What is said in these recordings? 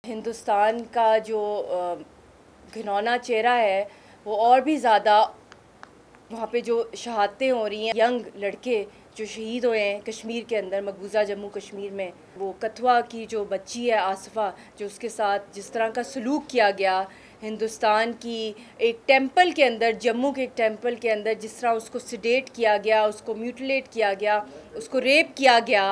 हिंदुस्तान का जो घिनौना चेहरा है वो और भी ज़्यादा वहाँ पे जो शहादतें हो रही हैं, यंग लड़के जो शहीद हुए हैं कश्मीर के अंदर, मकबूजा जम्मू कश्मीर में, वो कथवा की जो बच्ची है आसफ़ा, जो उसके साथ जिस तरह का सलूक किया गया, हिंदुस्तान की एक टेंपल के अंदर, जम्मू के एक टेंपल के अंदर जिस तरह उसको सिडेट किया गया, उसको म्यूटिलेट किया गया, उसको रेप किया गया,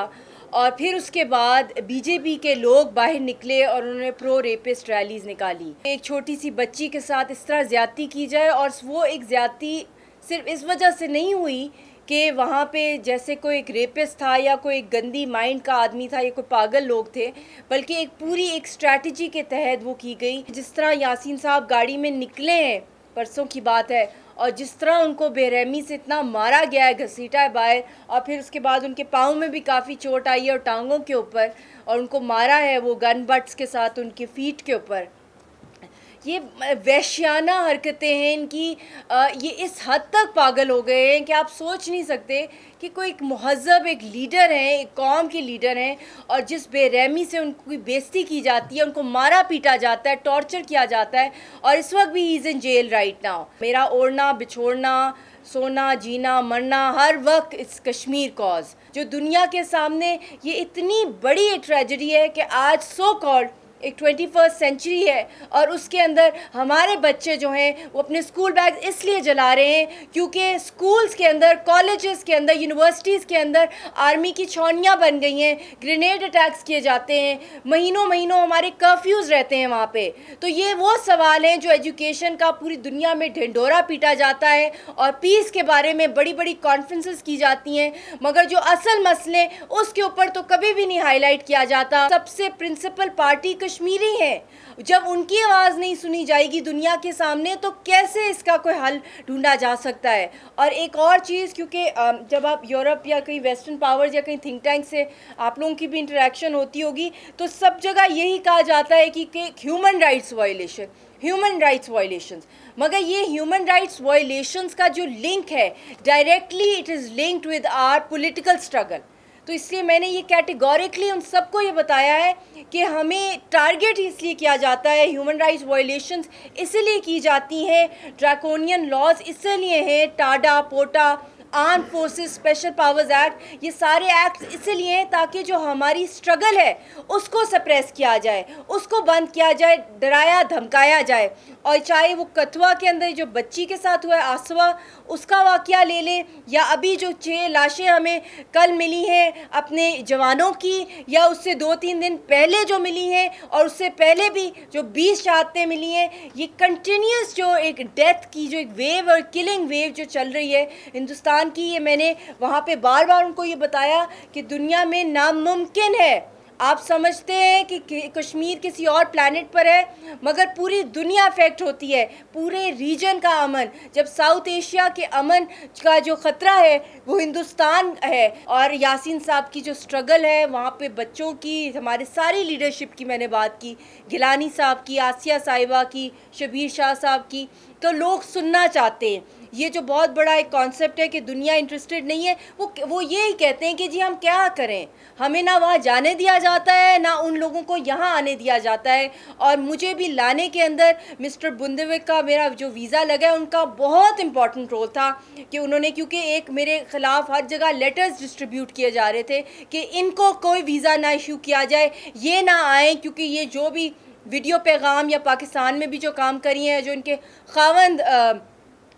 और फिर उसके बाद बीजेपी के लोग बाहर निकले और उन्होंने प्रो रेपिस्ट रैलीज़ निकाली। एक छोटी सी बच्ची के साथ इस तरह ज़्यादती की जाए, और वो एक ज़्यादती सिर्फ इस वजह से नहीं हुई कि वहाँ पे जैसे कोई एक रेपिस्ट था या कोई एक गंदी माइंड का आदमी था या कोई पागल लोग थे, बल्कि एक पूरी एक स्ट्रैटेजी के तहत वो की गई। जिस तरह यासीन साहब गाड़ी में निकले हैं, परसों की बात है, और जिस तरह उनको बेरहमी से इतना मारा गया है, घसीटा है बाहर, और फिर उसके बाद उनके पाँव में भी काफ़ी चोट आई है और टांगों के ऊपर, और उनको मारा है वो गन बट्स के साथ उनके फीट के ऊपर। ये वैश्याना हरकतें हैं इनकी। ये इस हद तक पागल हो गए हैं कि आप सोच नहीं सकते कि कोई एक महज़ब एक लीडर हैं, एक कौम के लीडर हैं, और जिस बेरहमी से उनको बेइज्जती की जाती है, उनको मारा पीटा जाता है, टॉर्चर किया जाता है, और इस वक्त भी he is in jail right now. मेरा ओढ़ना बिछोड़ना, सोना जीना मरना, हर वक्त इस कश्मीर कॉज जो दुनिया के सामने ये इतनी बड़ी एक ट्रेजेडी है कि आज सो कॉल्ड एक 21st सेंचुरी है, और उसके अंदर हमारे बच्चे जो हैं वो अपने स्कूल बैग इसलिए जला रहे हैं क्योंकि स्कूल्स के अंदर, कॉलेजेस के अंदर, यूनिवर्सिटीज़ के अंदर आर्मी की छावनियाँ बन गई हैं, ग्रेनेड अटैक्स किए जाते हैं, महीनों महीनों हमारे कर्फ्यूज़ रहते हैं वहाँ पे। तो ये वो सवाल हैं जो एजुकेशन का पूरी दुनिया में ढिंढोरा पीटा जाता है, और पीस के बारे में बड़ी बड़ी कॉन्फ्रेंसेस की जाती हैं, मगर जो असल मसले उसके ऊपर तो कभी भी नहीं हाईलाइट किया जाता। सबसे प्रिंसिपल पार्टी कश्मीरी हैं। जब उनकी आवाज़ नहीं सुनी जाएगी दुनिया के सामने, तो कैसे इसका कोई हल ढूंढा जा सकता है। और एक और चीज़, क्योंकि जब आप यूरोप या कहीं वेस्टर्न पावर्स या कहीं थिंक टैंक से आप लोगों की भी इंटरेक्शन होती होगी, तो सब जगह यही कहा जाता है कि human rights violation, human rights violations, मगर ये ह्यूमन राइट्स वायलेशंस का जो लिंक है directly it is linked with our political struggle. तो इसलिए मैंने ये कैटेगोरिकली उन सबको ये बताया है कि हमें टारगेट इसलिए किया जाता है, ह्यूमन राइट्स वायलेशंस इसलिए की जाती हैं, ड्रैकोनियन लॉज इसलिए हैं, TADA POTA, arm forces special powers act, ये सारे एक्ट इसलिए हैं ताकि जो हमारी स्ट्रगल है उसको सप्रेस किया जाए, उसको बंद किया जाए, डराया धमकाया जाए। और चाहे वो कथवा के अंदर जो बच्ची के साथ हुआ है आसवा, उसका वाक़या ले लें, या अभी जो 6 लाशें हमें कल मिली हैं अपने जवानों की, या उससे 2-3 दिन पहले जो मिली हैं, और उससे पहले भी जो 20 शहादतें मिली हैं, ये कंटिन्यूस जो एक डेथ की जो एक वेव और किलिंग वेव जो चल रही है हिंदुस्तान की, ये मैंने वहाँ पे बार बार उनको ये बताया कि दुनिया में नामुमकिन है। आप समझते हैं कि कश्मीर किसी और प्लैनेट पर है, मगर पूरी दुनिया अफेक्ट होती है, पूरे रीजन का अमन। जब साउथ एशिया के अमन का जो ख़तरा है वो हिंदुस्तान है, और यासीन साहब की जो स्ट्रगल है वहाँ पे बच्चों की, हमारे सारी लीडरशिप की मैंने बात की, गिलानी साहब की, आसिया साहिबा की, शबीर शाह साहब की, तो लोग सुनना चाहते हैं। ये जो बहुत बड़ा एक कॉन्सेप्ट है कि दुनिया इंटरेस्टेड नहीं है, वो ये ही कहते हैं कि जी हम क्या करें, हमें ना वहाँ जाने दिया जाता है ना उन लोगों को यहाँ आने दिया जाता है। और मुझे भी लाने के अंदर मिस्टर बुंदेविक का मेरा जो वीज़ा लगा है उनका बहुत इम्पॉर्टेंट रोल था कि उन्होंने, क्योंकि एक मेरे ख़िलाफ़ हर जगह लेटर्स डिस्ट्रीब्यूट किए जा रहे थे कि इनको कोई वीज़ा ना इशू किया जाए, ये ना आए, क्योंकि ये जो भी वीडियो पैगाम या पाकिस्तान में भी जो काम करी हैं, जो इनके खावंद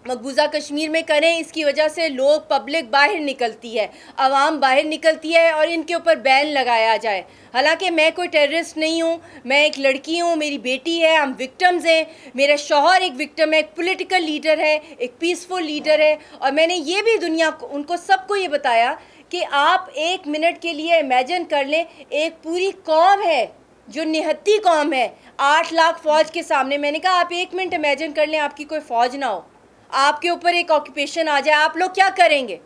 मकबूजा कश्मीर में करें, इसकी वजह से लोग, पब्लिक बाहर निकलती है, आवाम बाहर निकलती है, और इनके ऊपर बैन लगाया जाए। हालांकि मैं कोई टेररिस्ट नहीं हूँ, मैं एक लड़की हूँ, मेरी बेटी है, हम विक्टिम्स हैं, मेरा शौहर एक विक्टिम है, एक पॉलिटिकल लीडर है, एक पीसफुल लीडर है। और मैंने ये भी दुनिया को, उनको सबको ये बताया कि आप 1 मिनट के लिए इमेजिन कर लें, एक पूरी कौम है जो निहत्ती कौम है, 8 लाख फ़ौज के सामने। मैंने कहा आप 1 मिनट इमेजिन कर लें आपकी कोई फ़ौज ना हो, आपके ऊपर एक ऑक्यूपेशन आ जाए, आप लोग क्या करेंगे?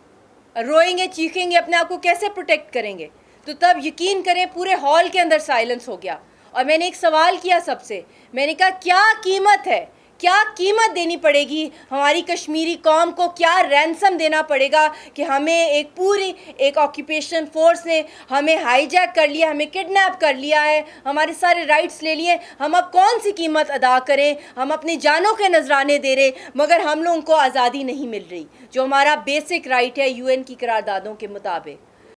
रोएंगे, चीखेंगे, अपने आप को कैसे प्रोटेक्ट करेंगे? तो तब यकीन करें पूरे हॉल के अंदर साइलेंस हो गया। और मैंने एक सवाल किया सबसे, मैंने कहा क्या कीमत है, क्या कीमत देनी पड़ेगी, हमारी कश्मीरी कौम को क्या रैंसम देना पड़ेगा कि हमें एक ऑक्यूपेशन फोर्स ने हमें हाईजैक कर लिया, हमें किडनैप कर लिया है, हमारे सारे राइट्स ले लिए। हम अब कौन सी कीमत अदा करें? हम अपनी जानों के नजराने दे रहे मगर हम लोगों को आज़ादी नहीं मिल रही, जो हमारा बेसिक राइट है यूएन की करारदादों के मुताबिक।